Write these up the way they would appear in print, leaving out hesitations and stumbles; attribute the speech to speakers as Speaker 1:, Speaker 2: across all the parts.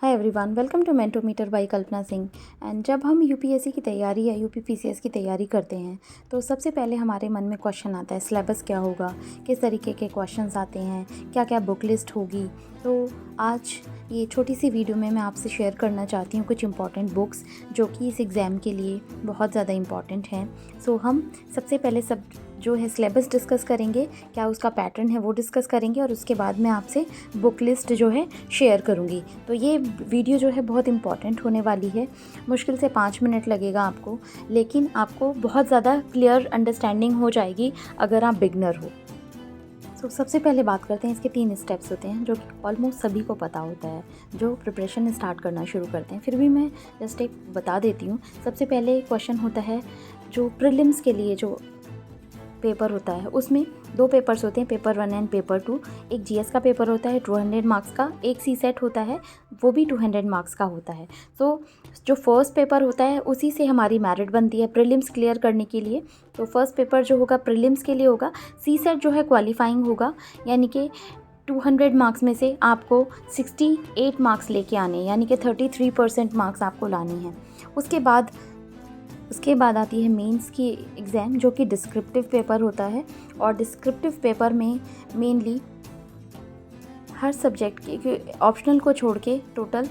Speaker 1: Hi everyone, welcome to Mentometer by Kalpana Singh. And जब हम UPSC की तैयारी या यूपीपीसीएस की तैयारी करते हैं तो सबसे पहले हमारे मन में क्वेश्चन आता है सिलेबस क्या होगा, किस तरीके के क्वेश्चंस आते हैं, क्या क्या बुक लिस्ट होगी। तो आज ये छोटी सी वीडियो में मैं आपसे शेयर करना चाहती हूँ कुछ इंपॉर्टेंट बुक्स जो कि इस एग्ज़ाम के लिए बहुत ज़्यादा इम्पॉर्टेंट हैं। सो हम सबसे पहले सब जो है सिलेबस डिस्कस करेंगे, क्या उसका पैटर्न है वो डिस्कस करेंगे और उसके बाद मैं आपसे बुक लिस्ट जो है शेयर करूँगी। तो ये वीडियो जो है बहुत इम्पॉर्टेंट होने वाली है। मुश्किल से 5 मिनट लगेगा आपको, लेकिन आपको बहुत ज़्यादा क्लियर अंडरस्टैंडिंग हो जाएगी अगर आप बिगनर हो। तो सबसे पहले बात करते हैं, इसके 3 स्टेप्स होते हैं जो कि ऑलमोस्ट सभी को पता होता है जो प्रिपरेशन स्टार्ट करना शुरू करते हैं। फिर भी मैं जस्ट एक बता देती हूँ। सबसे पहले क्वेश्चन होता है जो प्रीलिम्स के लिए जो पेपर होता है, उसमें 2 पेपर्स होते हैं, पेपर 1 एंड पेपर 2। एक जीएस का पेपर होता है 200 मार्क्स का, एक सी सेट होता है वो भी 200 मार्क्स का होता है। तो जो फर्स्ट पेपर होता है उसी से हमारी मेरिट बनती है प्रीलिम्स क्लियर करने के लिए। तो फर्स्ट पेपर जो होगा प्रीलिम्स के लिए होगा, सी सेट जो है क्वालिफाइंग होगा, यानी कि 200 मार्क्स में से आपको 68 मार्क्स लेके आने, यानी कि 33% मार्क्स आपको लाने हैं। उसके बाद आती है मेंस की एग्ज़ाम जो कि डिस्क्रिप्टिव पेपर होता है। और डिस्क्रिप्टिव पेपर में मेनली हर सब्जेक्ट के ऑप्शनल को छोड़ के टोटल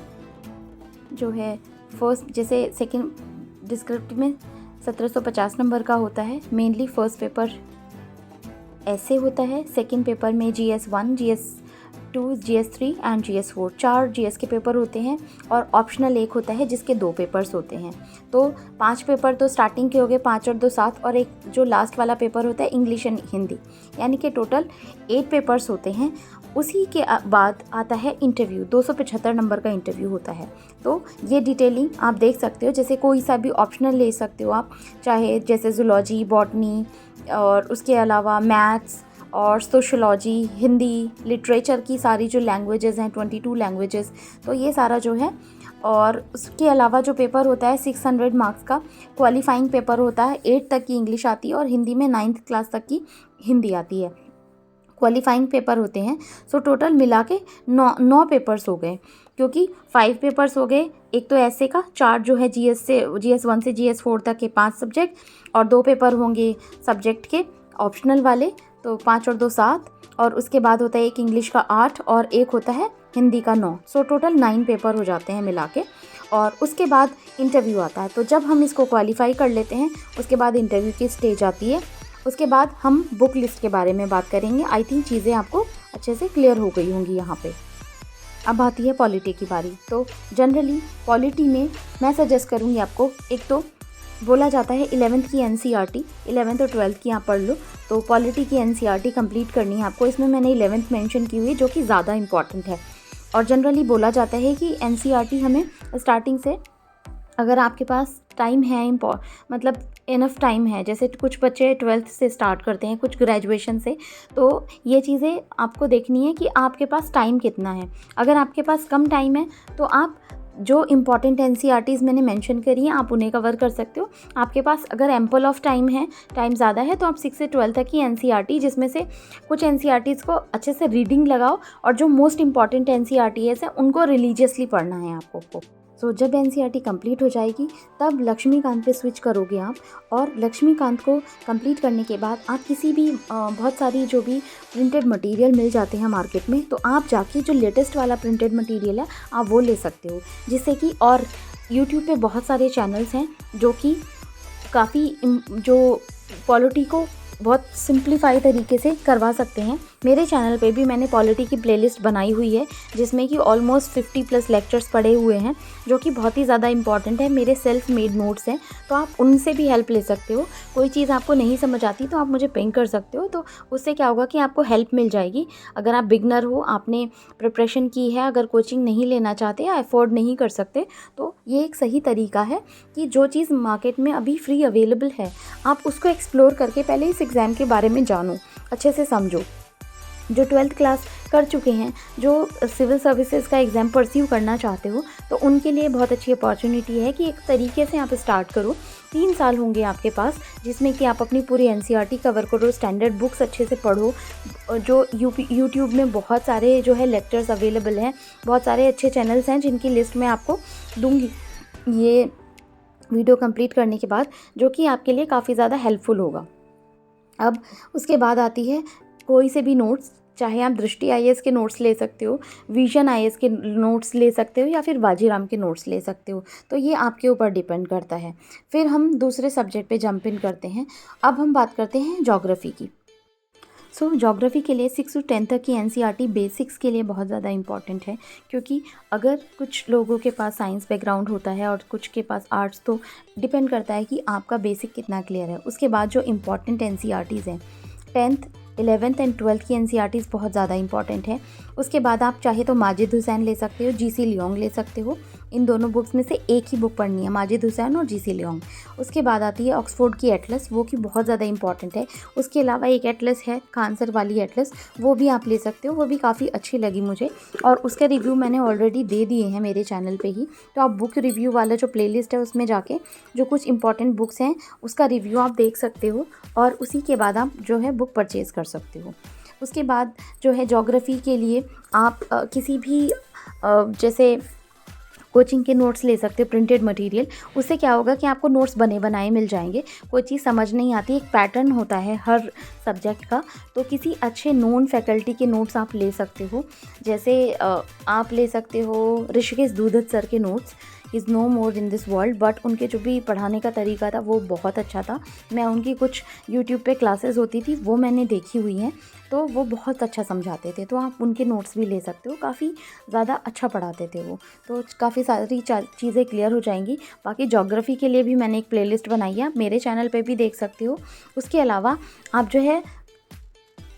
Speaker 1: जो है फर्स्ट, जैसे सेकंड डिस्क्रिप्टिव में 1750 नंबर का होता है। मेनली फर्स्ट पेपर ऐसे होता है, सेकंड पेपर में GS1, GS2, GS3 and GS4 4 GS के पेपर होते हैं और ऑप्शनल एक होता है जिसके 2 पेपर्स होते हैं। तो 5 पेपर तो स्टार्टिंग के हो गए, 5 और 2 7, और एक जो लास्ट वाला पेपर होता है इंग्लिश एंड हिंदी, यानी कि टोटल 8 पेपर्स होते हैं। उसी के बाद आता है इंटरव्यू, 275 नंबर का इंटरव्यू होता है। तो ये डिटेलिंग आप देख सकते हो, जैसे कोई सा भी ऑप्शनल ले सकते हो आप, चाहे जैसे जूलॉजी, बॉटनी और उसके अलावा मैथ्स और सोशोलॉजी, हिंदी, लिटरेचर की सारी जो लैंग्वेजेस हैं 22 लैंग्वेजेस, तो ये सारा जो है। और उसके अलावा जो पेपर होता है 600 मार्क्स का क्वालिफाइंग पेपर होता है, 8 तक की इंग्लिश आती है और हिंदी में 9th क्लास तक की हिंदी आती है, क्वालिफाइंग पेपर होते हैं। सो टोटल मिला के 9 पेपर्स हो गए, क्योंकि 5 पेपर्स हो गए, एक तो ऐसे का 4 जो है GS1 से GS4 तक के 5 सब्जेक्ट, और 2 पेपर होंगे सब्जेक्ट के ऑप्शनल वाले, तो 5 और 2 7, और उसके बाद होता है एक इंग्लिश का 8 और एक होता है हिंदी का 9। सो टोटल 9 पेपर हो जाते हैं मिला के। और उसके बाद इंटरव्यू आता है। तो जब हम इसको क्वालिफाई कर लेते हैं उसके बाद इंटरव्यू की स्टेज आती है। उसके बाद हम बुक लिस्ट के बारे में बात करेंगे। आई थिंक चीज़ें आपको अच्छे से क्लियर हो गई होंगी यहाँ पे। अब आती है पॉलिटी की बारी। तो जनरली पॉलिटी में मैं सजेस्ट करूँगी आपको, एक तो बोला जाता है 11th की NCERT, 11th और 12th की आप पढ़ लो। तो पॉलिटी की NCERT कंप्लीट करनी है आपको। इसमें मैंने 11th मेंशन की हुई है जो कि ज़्यादा इंपॉर्टेंट है। और जनरली बोला जाता है कि NCERT हमें स्टार्टिंग से, अगर आपके पास टाइम है, मतलब इनफ टाइम है, जैसे कुछ बच्चे 12th से स्टार्ट करते हैं, कुछ ग्रेजुएशन से, तो ये चीज़ें आपको देखनी है कि आपके पास टाइम कितना है। अगर आपके पास कम टाइम है तो आप जो इम्पॉर्टेंट NCERTs मैंने मेंशन करी हैं आप उन्हें कवर कर सकते हो। आपके पास अगर एम्पल ऑफ टाइम है, टाइम ज़्यादा है, तो आप 6 से 12 तक की NCERT, जिसमें से कुछ NCERTs को अच्छे से रीडिंग लगाओ और जो मोस्ट इम्पॉर्टेंट NCERTs हैं उनको रिलीजियसली पढ़ना है आपको। सो जब NCERT कंप्लीट हो जाएगी तब लक्ष्मीकांत पे स्विच करोगे आप। और लक्ष्मीकांत को कंप्लीट करने के बाद आप किसी भी बहुत सारी जो भी प्रिंटेड मटेरियल मिल जाते हैं मार्केट में, तो आप जाके जो लेटेस्ट वाला प्रिंटेड मटेरियल है आप वो ले सकते हो, जिससे कि, और यूट्यूब पे बहुत सारे चैनल्स हैं जो कि काफ़ी जो पॉलिटी को बहुत सिंप्लीफाई तरीके से करवा सकते हैं। मेरे चैनल पे भी मैंने पॉलिटी की प्लेलिस्ट बनाई हुई है जिसमें कि ऑलमोस्ट 50+ लेक्चर्स पड़े हुए हैं जो कि बहुत ही ज़्यादा इंपॉर्टेंट है। मेरे सेल्फ मेड नोट्स हैं, तो आप उनसे भी हेल्प ले सकते हो। कोई चीज़ आपको नहीं समझ आती तो आप मुझे पिंग कर सकते हो, तो उससे क्या होगा कि आपको हेल्प मिल जाएगी। अगर आप बिगनर हो, आपने प्रिपरेशन की है, अगर कोचिंग नहीं लेना चाहते या अफोर्ड नहीं कर सकते, तो ये एक सही तरीका है कि जो चीज़ मार्केट में अभी फ्री अवेलेबल है आप उसको एक्सप्लोर करके पहले इस एग्ज़ाम के बारे में जानो, अच्छे से समझो। जो 12th क्लास कर चुके हैं, जो सिविल सर्विसेज का एग्ज़ाम परस्यू करना चाहते हो, तो उनके लिए बहुत अच्छी अपॉर्चुनिटी है कि एक तरीके से आप स्टार्ट करो। 3 साल होंगे आपके पास, जिसमें कि आप अपनी पूरी एनसीईआरटी कवर करो, स्टैंडर्ड बुक्स अच्छे से पढ़ो। जो यूट्यूब में बहुत सारे जो है लेक्चर्स अवेलेबल हैं, बहुत सारे अच्छे चैनल्स हैं जिनकी लिस्ट मैं आपको दूँगी ये वीडियो कंप्लीट करने के बाद, जो कि आपके लिए काफ़ी ज़्यादा हेल्पफुल होगा। अब उसके बाद आती है कोई से भी नोट्स, चाहे आप दृष्टि आईएएस के नोट्स ले सकते हो, विजन आईएएस के नोट्स ले सकते हो, या फिर बाजीराम के नोट्स ले सकते हो, तो ये आपके ऊपर डिपेंड करता है। फिर हम दूसरे सब्जेक्ट पे जंप इन करते हैं। अब हम बात करते हैं ज्योग्राफी की। ज्योग्राफी के लिए 6 से 10 तक की एनसीईआरटी बेसिक्स के लिए बहुत ज़्यादा इंपॉर्टेंट है, क्योंकि अगर कुछ लोगों के पास साइंस बैकग्राउंड होता है और कुछ के पास आर्ट्स, तो डिपेंड करता है कि आपका बेसिक कितना क्लियर है। उसके बाद जो इम्पॉर्टेंट एनसीईआरटीज़ हैं, 10th 11th एंड 12th की एनसीईआरटीज़ बहुत ज़्यादा इंपॉर्टेंट है। उसके बाद आप चाहे तो माजिद हुसैन ले सकते हो, जीसी लियोंग ले सकते हो। इन दोनों बुक्स में से एक ही बुक पढ़नी है, माजिद हुसैन और जीसी लियोंग। उसके बाद आती है ऑक्सफोर्ड की एटलस, वो कि बहुत ज़्यादा इंपॉर्टेंट है। उसके अलावा एक एटलस है खानसर वाली एटलस, वो भी आप ले सकते हो, वो भी काफ़ी अच्छी लगी मुझे, और उसका रिव्यू मैंने ऑलरेडी दे दिए हैं मेरे चैनल पे ही। तो आप बुक रिव्यू वाला जो प्लेलिस्ट है उसमें जाके जो कुछ इंपॉर्टेंट बुक्स हैं उसका रिव्यू आप देख सकते हो, और उसी के बाद आप जो है बुक परचेज़ कर सकते हो। उसके बाद जो है ज्योग्राफी के लिए आप किसी भी जैसे कोचिंग के नोट्स ले सकते हो, प्रिंटेड मटेरियल। उससे क्या होगा कि आपको नोट्स बने बनाए मिल जाएंगे। कोई चीज़ समझ नहीं आती, एक पैटर्न होता है हर सब्जेक्ट का, तो किसी अच्छे नोन फैकल्टी के नोट्स आप ले सकते हो। जैसे आप ले सकते हो ऋषिकेश दूधत सर के notes, is no more in this world, but उनके जो भी पढ़ाने का तरीका था वो बहुत अच्छा था। मैं उनकी कुछ यूट्यूब पे क्लासेस होती थी वो मैंने देखी हुई हैं, तो वो बहुत अच्छा समझाते थे, तो आप उनके नोट्स भी ले सकते हो। काफ़ी ज़्यादा अच्छा पढ़ाते थे वो, तो काफ़ी सारी चीज़ें क्लियर हो जाएंगी। बाकी ज्योग्राफी के लिए भी मैंने एक प्लेलिस्ट बनाई है, आप मेरे चैनल पे भी देख सकते हो। उसके अलावा आप जो है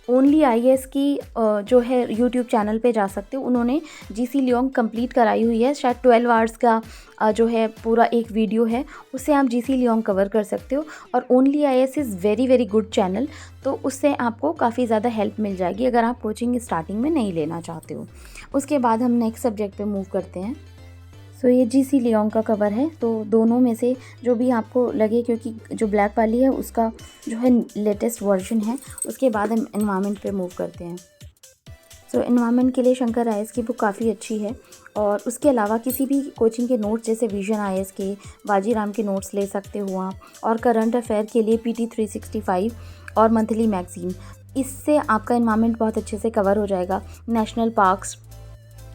Speaker 1: ओनली आईएएस की जो है यूट्यूब चैनल पे जा सकते हो। उन्होंने जीसी लियोंग कंप्लीट कराई हुई है, शायद 12 आवर्स का जो है पूरा एक वीडियो है, उससे आप जीसी लियोंग कवर कर सकते हो। और only IAS is very very good channel, तो उससे आपको काफ़ी ज़्यादा हेल्प मिल जाएगी अगर आप कोचिंग स्टार्टिंग में नहीं लेना चाहते हो। उसके बाद हम नेक्स्ट सब्जेक्ट पे मूव करते हैं। ये जीसी लियोंग का कवर है, तो दोनों में से जो भी आपको लगे, क्योंकि जो ब्लैक वाली है उसका जो है लेटेस्ट वर्जन है। उसके बाद हम एनवायरनमेंट पे मूव करते हैं। एनवायरनमेंट के लिए शंकर आईएएस की बुक काफ़ी अच्छी है, और उसके अलावा किसी भी कोचिंग के नोट्स जैसे विजन आईएएस के, बाजीराम के नोट्स ले सकते हो आप। और करंट अफेयर के लिए पीटी 365 और मंथली मैगजीन, इससे आपका एनवायरनमेंट बहुत अच्छे से कवर हो जाएगा। नेशनल पार्क्स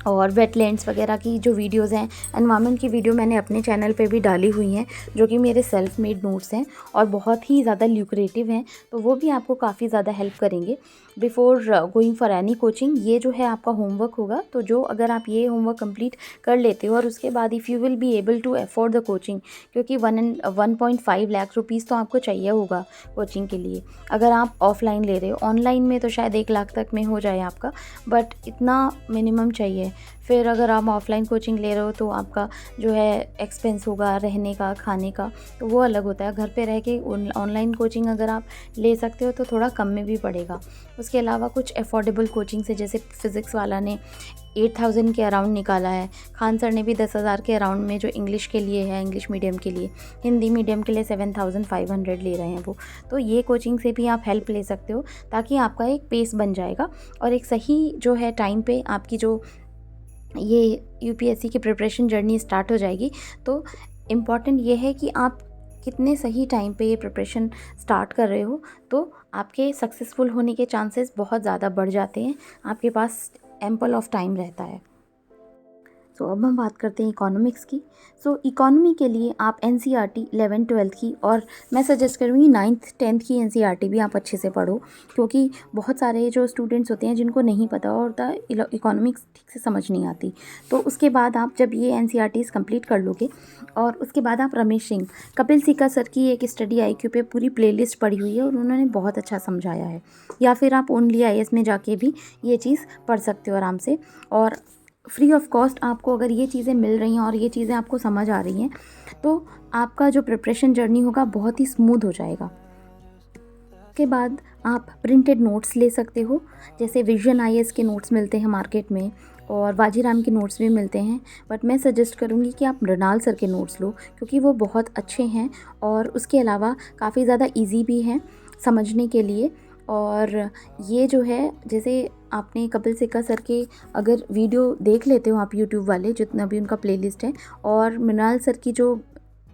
Speaker 1: और वेटलैंड्स वगैरह की जो वीडियोज़ हैं, एनवायरनमेंट की वीडियो मैंने अपने चैनल पे भी डाली हुई हैं, जो कि मेरे सेल्फ मेड नोट्स हैं और बहुत ही ज़्यादा ल्यूक्रेटिव हैं, तो वो भी आपको काफ़ी ज़्यादा हेल्प करेंगे before going for any coaching. ये जो है आपका होमवर्क होगा, तो जो अगर आप ये होमवर्क कंप्लीट कर लेते हो और उसके बाद if you will be able to afford the coaching, क्योंकि 1.5 लाख रुपीज़ तो आपको चाहिए होगा कोचिंग के लिए अगर आप ऑफलाइन ले रहे हो। ऑनलाइन में तो शायद 1 लाख तक में हो जाए आपका, बट इतना मिनिमम चाहिए। फिर अगर आप ऑफलाइन कोचिंग ले रहे हो तो आपका जो है एक्सपेंस होगा रहने का, खाने का, तो वो अलग होता है। घर पे रह के ऑनलाइन कोचिंग अगर आप ले सकते हो तो थोड़ा कम में भी पड़ेगा। उसके अलावा कुछ अफोर्डेबल कोचिंग से, जैसे फ़िज़िक्स वाला ने 8,000 के अराउंड निकाला है, खान सर ने भी 10,000 के अराउंड में, जो इंग्लिश के लिए है, इंग्लिश मीडियम के लिए। हिंदी मीडियम के लिए 7,500 ले रहे हैं वो। तो ये कोचिंग से भी आप हेल्प ले सकते हो, ताकि आपका एक पेस बन जाएगा और एक सही जो है टाइम पे आपकी जो ये यूपीएससी की प्रिपरेशन जर्नी स्टार्ट हो जाएगी। तो इम्पॉर्टेंट ये है कि आप कितने सही टाइम पे ये प्रिपरेशन स्टार्ट कर रहे हो, तो आपके सक्सेसफुल होने के चांसेस बहुत ज़्यादा बढ़ जाते हैं, आपके पास एम्पल ऑफ टाइम रहता है। अब हम बात करते हैं इकोनॉमिक्स की। इकोनॉमी के लिए आप एनसीईआरटी 11 12 की, और मैं सजेस्ट करूँगी 9th 10th की एनसीईआरटी भी आप अच्छे से पढ़ो, क्योंकि बहुत सारे जो स्टूडेंट्स होते हैं जिनको नहीं पता होता, इकोनॉमिक्स ठीक से समझ नहीं आती। तो उसके बाद आप जब ये एनसीईआरटीज़ कंप्लीट कर लोगे, और उसके बाद आप रमेश सिंह, कपिल सिक्का सर की एक स्टडी आईक्यू पे पूरी प्लेलिस्ट पढ़ी हुई है और उन्होंने बहुत अच्छा समझाया है। या फिर आप ओनली आईएएस में जाके भी ये चीज़ पढ़ सकते हो आराम से, और फ्री ऑफ कॉस्ट आपको अगर ये चीज़ें मिल रही हैं और ये चीज़ें आपको समझ आ रही हैं, तो आपका जो प्रिपरेशन जर्नी होगा बहुत ही स्मूथ हो जाएगा। उसके बाद आप प्रिंटेड नोट्स ले सकते हो, जैसे विजन आईएएस के नोट्स मिलते हैं मार्केट में और वाजीराम के नोट्स भी मिलते हैं, बट मैं सजेस्ट करूँगी कि आप मृणाल सर के नोट्स लो क्योंकि वो बहुत अच्छे हैं और उसके अलावा काफ़ी ज़्यादा इजी भी हैं समझने के लिए। और ये जो है, जैसे आपने कपिल सिक्का सर के अगर वीडियो देख लेते हो आप यूट्यूब वाले, जितना भी उनका प्लेलिस्ट है, और मृणाल सर की जो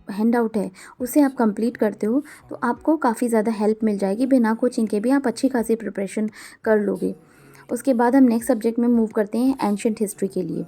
Speaker 1: हैंड आउट है उसे आप कंप्लीट करते हो तो आपको काफ़ी ज़्यादा हेल्प मिल जाएगी। बिना कोचिंग के भी आप अच्छी खासी प्रिपरेशन कर लोगे। उसके बाद हम नेक्स्ट सब्जेक्ट में मूव करते हैं एंशिएंट हिस्ट्री के लिए।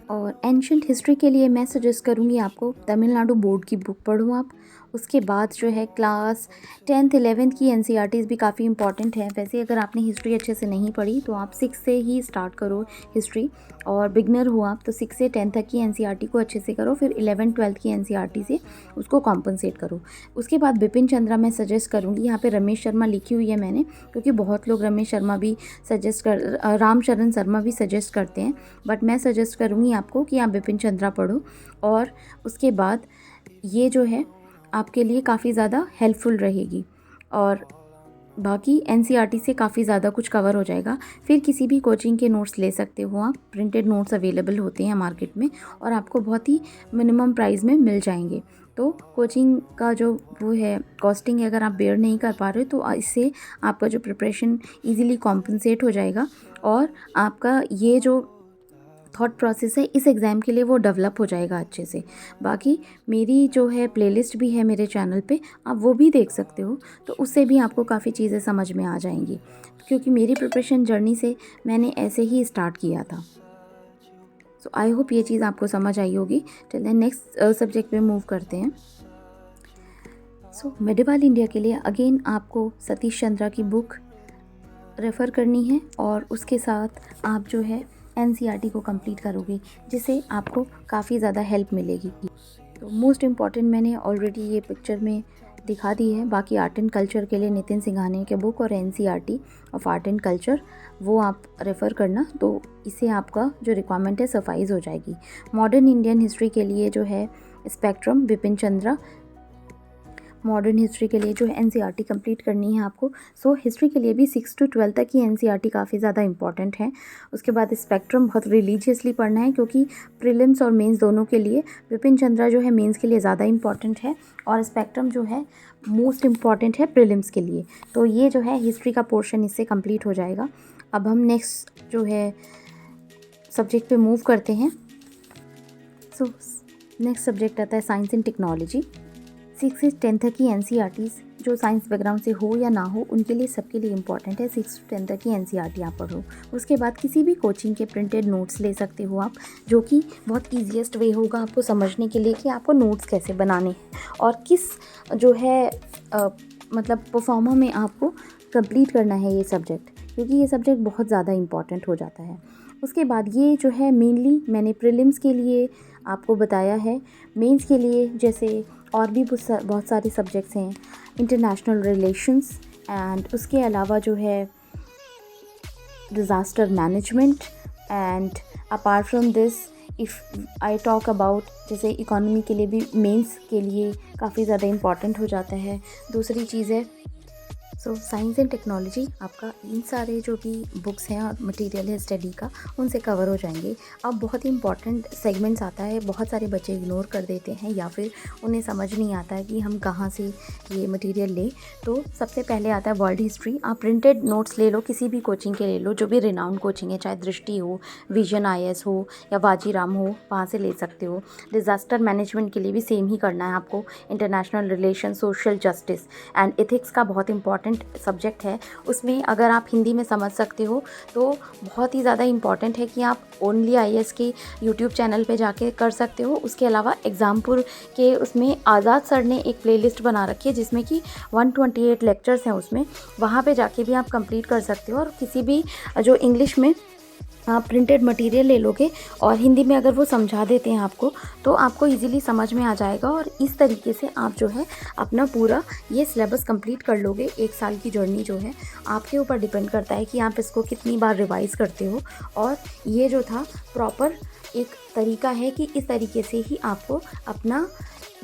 Speaker 1: और एंशिएंट हिस्ट्री के लिए मैं सजेस्ट करूँगी आपको तमिलनाडु बोर्ड की बुक पढ़ो आप। उसके बाद जो है क्लास 10th 11th की एनसीईआरटीज़ भी काफ़ी इंपॉर्टेंट है। वैसे अगर आपने हिस्ट्री अच्छे से नहीं पढ़ी तो आप 6 से ही स्टार्ट करो हिस्ट्री, और बिगनर हो आप तो 6 से 10 तक की एनसीईआरटी को अच्छे से करो, फिर 11th 12th की एनसीईआरटी से उसको कॉम्पनसेट करो। उसके बाद बिपिन चंद्रा मैं सजेस्ट करूँगी। यहाँ पे रमेश शर्मा लिखी हुई है मैंने, क्योंकि बहुत लोग रमेश शर्मा भी रामचरण शर्मा भी सजेस्ट करते हैं, बट मैं सजेस्ट करूँगी आपको कि आप बिपिन चंद्रा पढ़ो। और उसके बाद ये जो है आपके लिए काफ़ी ज़्यादा हेल्पफुल रहेगी और बाकी एनसीईआरटी से काफ़ी ज़्यादा कुछ कवर हो जाएगा। फिर किसी भी कोचिंग के नोट्स ले सकते हो आप, प्रिंटेड नोट्स अवेलेबल होते हैं मार्केट में और आपको बहुत ही मिनिमम प्राइस में मिल जाएंगे। तो कोचिंग का जो वो है कॉस्टिंग, अगर आप बेयर नहीं कर पा रहे हो तो इससे आपका जो प्रिपरेशन ईजिली कॉम्पनसेट हो जाएगा और आपका ये जो थॉट प्रोसेस है इस एग्ज़ाम के लिए वो डेवलप हो जाएगा अच्छे से। बाकी मेरी जो है प्लेलिस्ट भी है मेरे चैनल पे, आप वो भी देख सकते हो, तो उससे भी आपको काफ़ी चीज़ें समझ में आ जाएंगी, क्योंकि मेरी प्रिपरेशन जर्नी से मैंने ऐसे ही स्टार्ट किया था। सो आई होप ये चीज़ आपको समझ आई होगी। चलिए नेक्स्ट सब्जेक्ट पे मूव करते हैं। सो मेडिवल इंडिया के लिए अगेन आपको सतीश चंद्रा की बुक रेफ़र करनी है और उसके साथ आप जो है एनसीईआरटी को कंप्लीट करोगे, जिससे आपको काफ़ी ज़्यादा हेल्प मिलेगी। तो मोस्ट इम्पॉर्टेंट मैंने ऑलरेडी ये पिक्चर में दिखा दी है। बाकी आर्ट एंड कल्चर के लिए नितिन सिंघानिया के बुक और NCERT of art and culture वो आप रेफ़र करना, तो इससे आपका जो रिक्वायरमेंट है सफाइज़ हो जाएगी। मॉडर्न इंडियन हिस्ट्री के लिए जो है spectrum Bipin Chandra, modern history के लिए जो है एनसीईआरटी कंप्लीट करनी है आपको। सो हिस्ट्री के लिए भी 6 to 12 तक की एनसीईआरटी काफ़ी ज़्यादा इंपॉर्टेंट है। उसके बाद स्पेक्ट्रम बहुत रिलीजियसली पढ़ना है, क्योंकि प्रीलिम्स और मेंस दोनों के लिए बिपिन चंद्रा जो है मेंस के लिए ज़्यादा इंपॉर्टेंट है और स्पेक्ट्रम जो है मोस्ट इम्पॉर्टेंट है प्रीलिम्स के लिए। तो ये जो है हिस्ट्री का पोर्शन इससे कंप्लीट हो जाएगा। अब हम नेक्स्ट जो है सब्जेक्ट पे मूव करते हैं। सो नेक्स्ट सब्जेक्ट आता है साइंस एंड टेक्नोलॉजी। 6 से 10 तक की एनसीईआरटीज़ जो साइंस बैकग्राउंड से हो या ना हो उनके लिए सबके लिए इंपॉर्टेंट है। 6 to 10 तक की एनसीईआरटी आप पढ़ो। उसके बाद किसी भी कोचिंग के प्रिंटेड नोट्स ले सकते हो आप, जो कि बहुत ईजीएस्ट वे होगा आपको समझने के लिए कि आपको नोट्स कैसे बनाने हैं और किस जो है मतलब परफॉर्मा में आपको कंप्लीट करना है ये सब्जेक्ट, क्योंकि ये सब्जेक्ट बहुत ज़्यादा इंपॉर्टेंट हो जाता है। उसके बाद ये जो है मेनली मैंने प्रीलिम्स के लिए आपको बताया है। मेंस के लिए जैसे और भी बहुत सारे सब्जेक्ट्स हैं, इंटरनेशनल रिलेशंस एंड उसके अलावा जो है disaster management and apart from this if I talk about जैसे इकोनॉमी के लिए भी मेंस के लिए काफ़ी ज़्यादा इम्पॉर्टेंट हो जाता है। दूसरी चीज़ है सो साइंस एंड टेक्नोलॉजी आपका इन सारे जो भी बुक्स हैं और मटेरियल है स्टडी का उनसे कवर हो जाएंगे। अब बहुत ही इंपॉर्टेंट सेगमेंट्स आता है, बहुत सारे बच्चे इग्नोर कर देते हैं या फिर उन्हें समझ नहीं आता है कि हम कहाँ से ये मटेरियल लें। तो सबसे पहले आता है वर्ल्ड हिस्ट्री। आप प्रिंटेड नोट्स ले लो, किसी भी कोचिंग के ले लो, जो भी रिनाउंड कोचिंग है, चाहे दृष्टि हो, विजन आईएएस हो या वाजीराम हो, वहाँ से ले सकते हो। डिज़ास्टर मैनेजमेंट के लिए भी सेम ही करना है आपको। International relation, social justice and ethics का बहुत इंपॉर्टेंट सब्जेक्ट है। उसमें अगर आप हिंदी में समझ सकते हो तो बहुत ही ज़्यादा इम्पॉर्टेंट है कि आप ओनली आईएएस के यूट्यूब चैनल पे जाके कर सकते हो। उसके अलावा एग्ज़ामपुर के उसमें आज़ाद सर ने एक प्लेलिस्ट बना रखी है जिसमें कि 128 लेक्चर्स हैं उसमें, वहाँ पे जाके भी आप कंप्लीट कर सकते हो। और किसी भी जो इंग्लिश में आप प्रिंटेड मटेरियल ले लोगे और हिंदी में अगर वो समझा देते हैं आपको, तो आपको इजीली समझ में आ जाएगा और इस तरीके से आप जो है अपना पूरा ये सिलेबस कंप्लीट कर लोगे। 1 साल की जर्नी जो है आपके ऊपर डिपेंड करता है कि आप इसको कितनी बार रिवाइज़ करते हो। और ये जो था प्रॉपर एक तरीका है कि इस तरीके से ही आपको अपना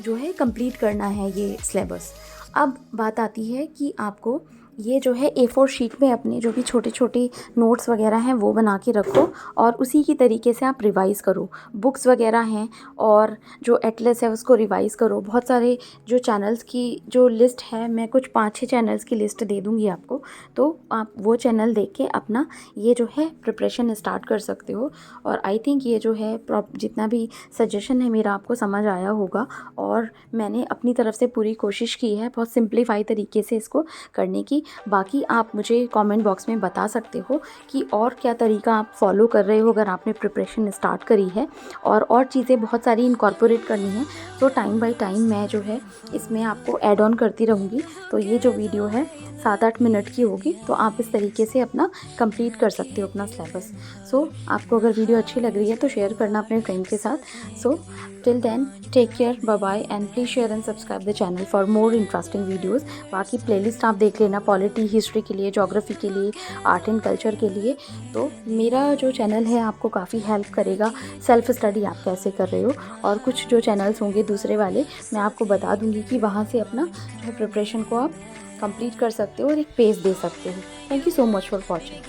Speaker 1: जो है कंप्लीट करना है ये सिलेबस। अब बात आती है कि आपको ये जो है A4 शीट में अपने जो भी छोटे छोटे नोट्स वगैरह हैं वो बना के रखो और उसी की तरीके से आप रिवाइज़ करो। बुक्स वगैरह हैं और जो एटलस है उसको रिवाइज़ करो। बहुत सारे जो चैनल्स की जो लिस्ट है, मैं कुछ 5-6 चैनल्स की लिस्ट दे दूँगी आपको, तो आप वो चैनल देख के अपना ये जो है प्रिपरेशन स्टार्ट कर सकते हो। और आई थिंक ये जो है जितना भी सजेशन है मेरा आपको समझ आया होगा और मैंने अपनी तरफ से पूरी कोशिश की है बहुत सिंप्लीफाई तरीके से इसको करने की। बाकी आप मुझे कमेंट बॉक्स में बता सकते हो कि और क्या तरीका आप फॉलो कर रहे हो अगर आपने प्रिपरेशन स्टार्ट करी है और चीज़ें बहुत सारी इनकॉर्पोरेट करनी है, तो टाइम बाय टाइम मैं जो है इसमें आपको ऐड ऑन करती रहूँगी। तो ये जो वीडियो है 7-8 मिनट की होगी, तो आप इस तरीके से अपना कंप्लीट कर सकते हो अपना सिलेबस। सो आपको अगर वीडियो अच्छी लग रही है तो शेयर करना अपने फ्रेंड के साथ। So till then take care, bye bye and please share and subscribe the channel for more interesting videos. बाकी प्लेलिस्ट आप देख लेना पॉलिटी, हिस्ट्री के लिए, ज्योग्राफी के लिए, आर्ट एंड कल्चर के लिए। तो मेरा जो चैनल है आपको काफ़ी हेल्प करेगा सेल्फ स्टडी आप कैसे कर रहे हो, और कुछ जो चैनल्स होंगे दूसरे वाले मैं आपको बता दूंगी कि वहाँ से अपना जो है प्रिपरेशन को आप कंप्लीट कर सकते हो और एक पेज दे सकते हो। Thank you so much for watching.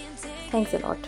Speaker 1: Thanks a lot.